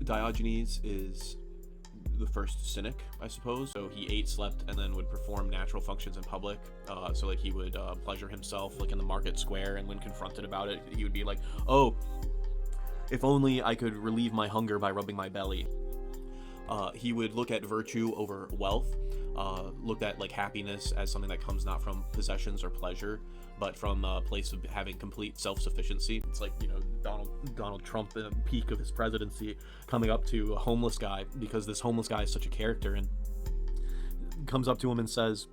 Diogenes is the first Cynic, I suppose. So he ate, slept, and then would perform natural functions in public. So like he would pleasure himself like in the market square, and when confronted about it, he would be like, "Oh, if only I could relieve my hunger by rubbing my belly." He would look at virtue over wealth, looked at like happiness as something that comes not from possessions or pleasure, but from a place of having complete self-sufficiency. It's like, Donald Trump, the peak of his presidency, coming up to a homeless guy, because this homeless guy is such a character, and comes up to him and says,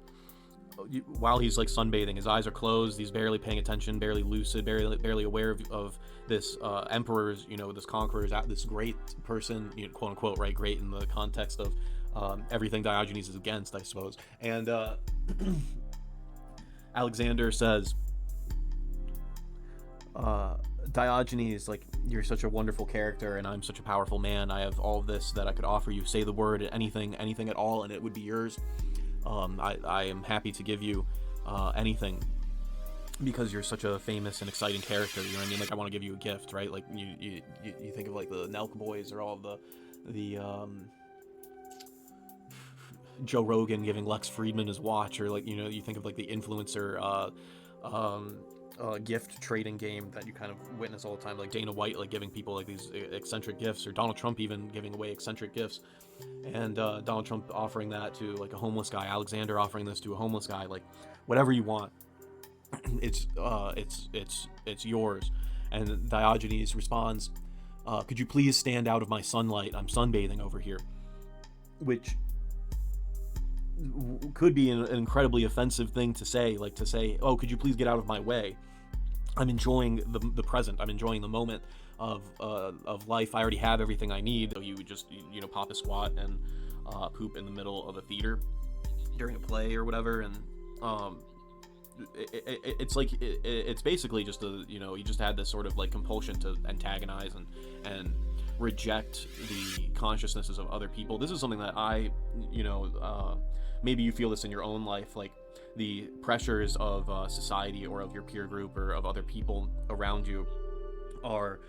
while he's like sunbathing, his eyes are closed, he's barely paying attention, barely lucid, barely aware of this emperor's, this conqueror's, this great person, quote unquote, right? Great in the context of everything Diogenes is against, I suppose. And Alexander says, Diogenes, like, you're such a wonderful character, and I'm such a powerful man. I have all of this that I could offer you. Say the word, anything at all, and it would be yours. I am happy to give you anything, because you're such a famous and exciting character. You know what I mean? Like, I want to give you a gift, right? Like, you think of like the Nelk boys, or all of the Joe Rogan giving Lex Friedman his watch, or like, you think of like the influencer gift trading game that you kind of witness all the time, like Dana White like giving people like these eccentric gifts, or Donald Trump even giving away eccentric gifts, and Donald Trump offering that to like a homeless guy, Alexander offering this to a homeless guy, like, whatever you want, it's yours. And Diogenes responds, could you please stand out of my sunlight? I'm sunbathing over here, which could be an incredibly offensive thing to say, like to say, oh, could you please get out of my way? I'm enjoying the present. I'm enjoying the moment of life. I already have everything I need. So you would just, pop a squat and poop in the middle of a theater during a play or whatever, and it's like it's basically just he just had this sort of like compulsion to antagonize and reject the consciousnesses of other people. This is something that I, maybe you feel this in your own life, like the pressures of society, or of your peer group, or of other people around you, are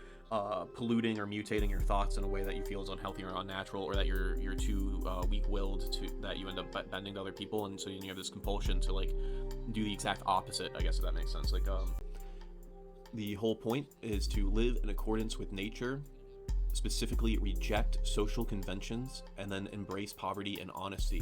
polluting or mutating your thoughts in a way that you feel is unhealthy or unnatural, or that you're too weak-willed to, that you end up bending to other people, and so you have this compulsion to like do the exact opposite, I guess, if that makes sense. Like, the whole point is to live in accordance with nature, specifically reject social conventions, and then embrace poverty and honesty.